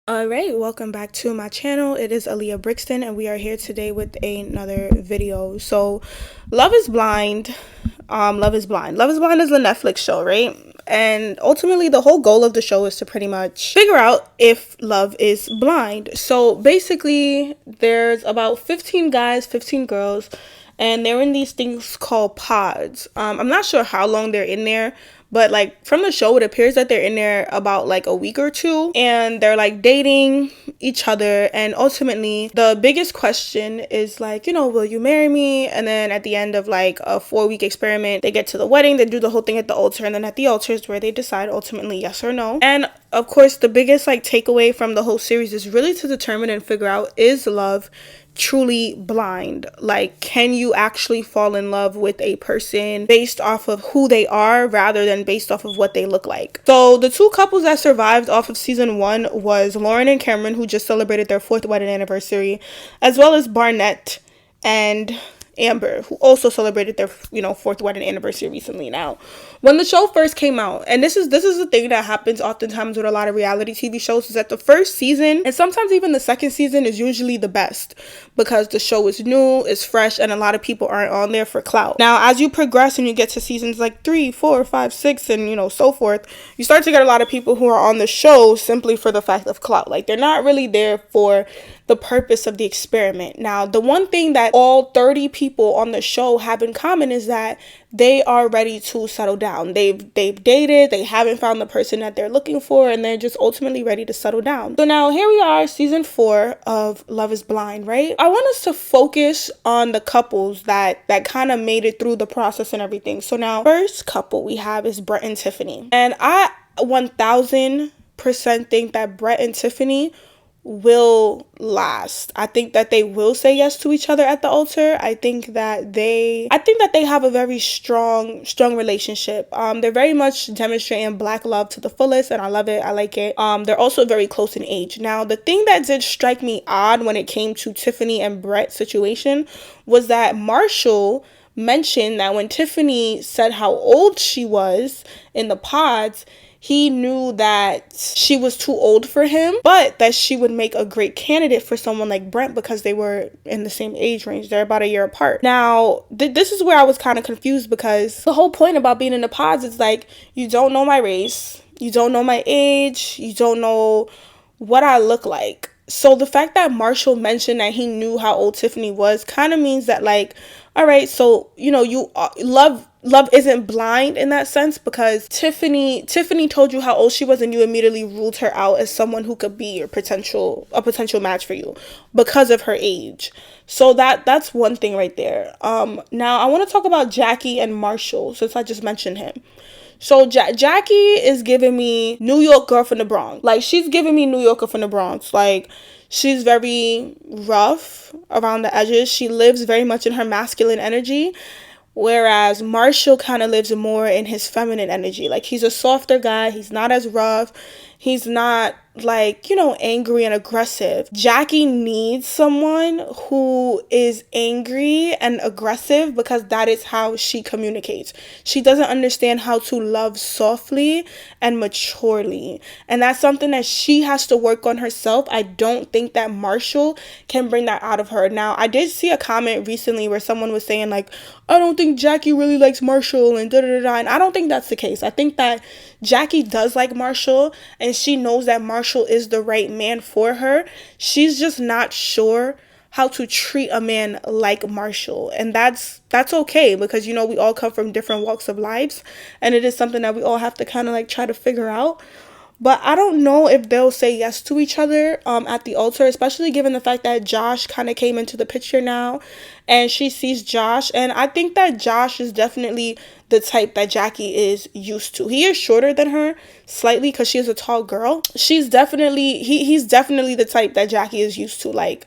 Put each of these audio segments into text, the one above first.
Alright, welcome back to my channel. It is Aaliyah Brixton and we are here today with another video. So, Love is Blind. Love is Blind. Love is Blind is a Netflix show, right? And ultimately the whole goal of the show is to pretty much figure out if love is blind. So basically there's about 15 guys, 15 girls, and they're in these things called pods. I'm not sure how long they're in there, but like from the show, it appears that they're in there about like a week or two, and they're like dating each other. And ultimately, the biggest question is like, will you marry me? And then at the end of like a 4-week experiment, they get to the wedding, they do the whole thing at the altar, and then at the altar is where they decide ultimately yes or no. And of course, the biggest like takeaway from the whole series is really to determine and figure out, is love truly blind? Like, can you actually fall in love with a person based off of who they are rather than based off of what they look like? So the two couples that survived off of season 1 was Lauren and Cameron, who just celebrated their 4th wedding anniversary, as well as Barnett and Amber, who also celebrated their 4th wedding anniversary recently. Now, when the show first came out, and this is the thing that happens oftentimes with a lot of reality TV shows, is that the first season and sometimes even the second season is usually the best because the show is new, is fresh, and a lot of people aren't on there for clout. Now, as you progress and you get to seasons like 3, 4, 5, 6, and so forth, you start to get a lot of people who are on the show simply for the fact of clout. Like, they're not really there for the purpose of the experiment. Now, the one thing that all 30 people on the show have in common is that they are ready to settle down. They've dated, they haven't found the person that they're looking for, and they're just ultimately ready to settle down. So now here we are, season 4 of Love is Blind, right? I want us to focus on the couples that kind of made it through the process and everything. So now, first couple we have is Brett and Tiffany. And I 1000% think that Brett and Tiffany will last. I think that they will say yes to each other at the altar. I think that they have a very strong relationship. They're very much demonstrating Black love to the fullest, and I love it. I like it. They're also very close in age. Now, the thing that did strike me odd when it came to Tiffany and Brett's situation was that Marshall mentioned that when Tiffany said how old she was in the pods, he knew that she was too old for him, but that she would make a great candidate for someone like Brent because they were in the same age range. They're about a year apart. Now, this is where I was kind of confused, because the whole point about being in the pods is like, you don't know my race, you don't know my age, you don't know what I look like. So the fact that Marshall mentioned that he knew how old Tiffany was kind of means that, like, all right, so, you love isn't blind in that sense, because Tiffany told you how old she was and you immediately ruled her out as someone who could be a potential match for you because of her age. So that's one thing right there. Now I want to talk about Jackie and Marshall, since I just mentioned him. So Jackie is giving me New York girl from the Bronx. Like, she's giving me New Yorker from the Bronx. Like, she's very rough around the edges. She lives very much in her masculine energy, whereas Marshall kind of lives more in his feminine energy. Like, he's a softer guy. He's not as rough. He's not like, angry and aggressive. Jackie needs someone who is angry and aggressive because that is how she communicates. She doesn't understand how to love softly and maturely. And that's something that she has to work on herself. I don't think that Marshall can bring that out of her. Now, I did see a comment recently where someone was saying, like, I don't think Jackie really likes Marshall and da-da-da-da. And I don't think that's the case. I think that Jackie does like Marshall, and she knows that Marshall is the right man for her. She's just not sure how to treat a man like Marshall. And that's okay, because, we all come from different walks of lives, and it is something that we all have to kind of like try to figure out. But I don't know if they'll say yes to each other at the altar, especially given the fact that Josh kind of came into the picture now, and she sees Josh. And I think that Josh is definitely the type that Jackie is used to. He is shorter than her slightly because she is a tall girl. He's definitely the type that Jackie is used to. Like,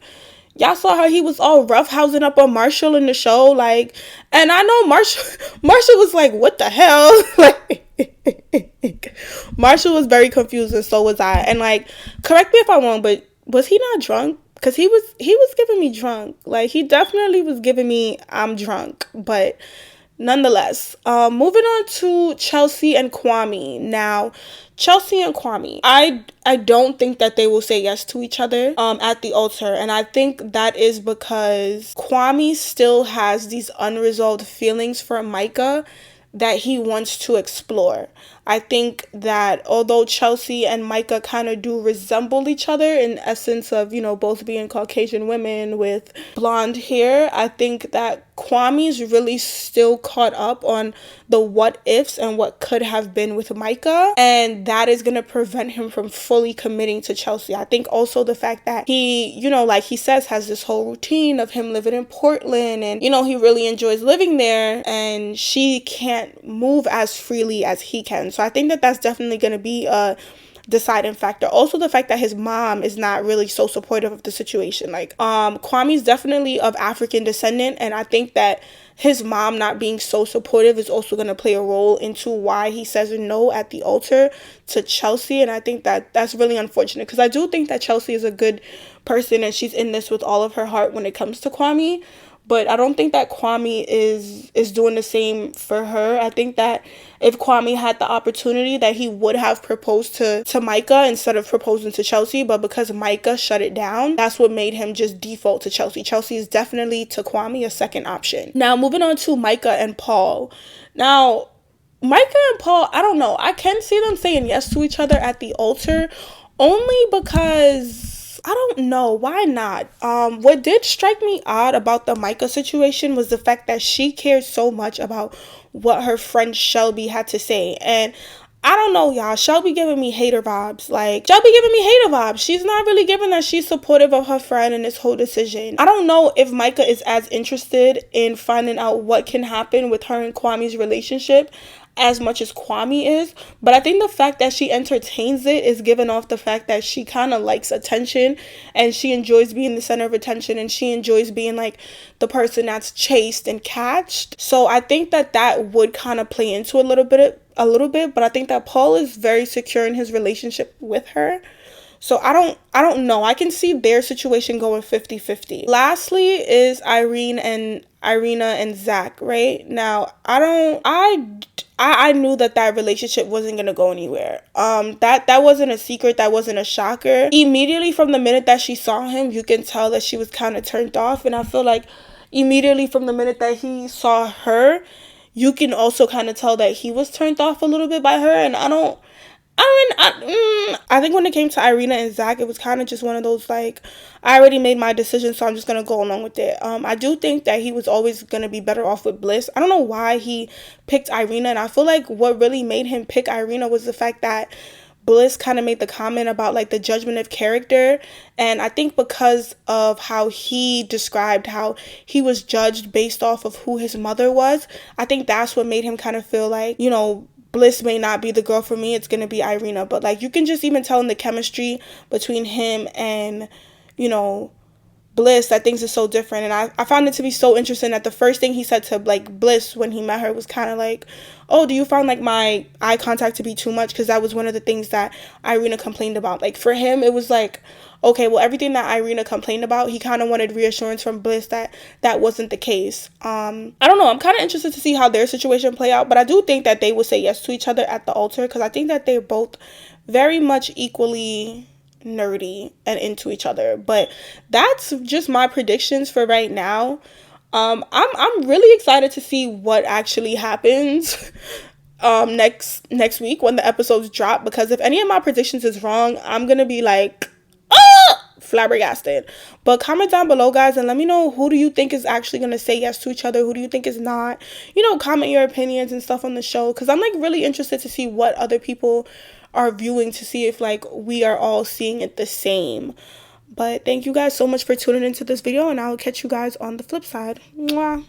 y'all saw how he was all roughhousing up on Marshall in the show, like, and I know Marshall was like, what the hell? Like, Marshall was very confused, and so was I. And like, correct me if I'm wrong, but was he not drunk? Because he was giving me drunk. Like, he definitely was giving me I'm drunk. But nonetheless, moving on to Chelsea and Kwame. Now, Chelsea and Kwame, I don't think that they will say yes to each other at the altar, and I think that is because Kwame still has these unresolved feelings for Micah that he wants to explore. I think that although Chelsea and Micah kind of do resemble each other in essence of, you know, both being Caucasian women with blonde hair, I think that Kwame's really still caught up on the what ifs and what could have been with Micah, and that is going to prevent him from fully committing to Chelsea. I think also the fact that he, you know, like he says, has this whole routine of him living in Portland, and, you know, he really enjoys living there, and she can't move as freely as he can. So I think that that's definitely going to be a deciding factor. Also, the fact that his mom is not really so supportive of the situation. Like, Kwame's definitely of African descendant, and I think that his mom not being so supportive is also going to play a role into why he says no at the altar to Chelsea. And I think that that's really unfortunate, because I do think that Chelsea is a good person and she's in this with all of her heart when it comes to Kwame. But I don't think that Kwame is doing the same for her. I think that if Kwame had the opportunity, that he would have proposed to Micah instead of proposing to Chelsea. But because Micah shut it down, that's what made him just default to Chelsea. Chelsea is definitely to Kwame a second option. Now, moving on to Micah and Paul. Now, Micah and Paul, I don't know. I can see them saying yes to each other at the altar, only because I don't know, why not? What did strike me odd about the Micah situation was the fact that she cared so much about what her friend Shelby had to say. And I don't know, y'all. Shelby giving me hater vibes. Like, Shelby giving me hater vibes. She's not really giving that she's supportive of her friend in this whole decision. I don't know if Micah is as interested in finding out what can happen with her and Kwame's relationship as much as Kwame is, but I think the fact that she entertains it is given off the fact that she kind of likes attention, and she enjoys being the center of attention, and she enjoys being like the person that's chased and catched. So I think that that would kind of play into a little bit, but I think that Paul is very secure in his relationship with her. So I don't know. I can see their situation going 50-50. Lastly is Irina and Zach, right? Now, I knew that relationship wasn't going to go anywhere. That wasn't a secret. That wasn't a shocker. Immediately from the minute that she saw him, you can tell that she was kind of turned off. And I feel like immediately from the minute that he saw her, you can also kind of tell that he was turned off a little bit by her. And I think when it came to Irina and Zach, it was kind of just one of those, like, I already made my decision, so I'm just going to go along with it. I do think that he was always going to be better off with Bliss. I don't know why he picked Irina, and I feel like what really made him pick Irina was the fact that Bliss kind of made the comment about, like, the judgment of character, and I think because of how he described how he was judged based off of who his mother was, I think that's what made him kind of feel like, you know, Bliss may not be the girl for me, it's going to be Irina. But, like, you can just even tell in the chemistry between him and, you know, Bliss that things are so different. And I found it to be so interesting that the first thing he said to, like, Bliss when he met her was kind of like, oh, do you find, like, my eye contact to be too much? Because that was one of the things that Irina complained about. Like, for him, it was like, okay, well, everything that Irina complained about, he kind of wanted reassurance from Bliss that that wasn't the case. I don't know. I'm kind of interested to see how their situation play out, but I do think that they would say yes to each other at the altar, because I think that they're both very much equally nerdy and into each other. But that's just my predictions for right now. I'm really excited to see what actually happens next week when the episodes drop, because if any of my predictions is wrong, I'm gonna be like, flabbergasted. But comment down below, guys, and let me know, who do you think is actually going to say yes to each other, who do you think is not. You know, comment your opinions and stuff on the show, because I'm, like, really interested to see what other people are viewing, to see if, like, we are all seeing it the same. But thank you guys so much for tuning into this video, and I'll catch you guys on the flip side. Mwah.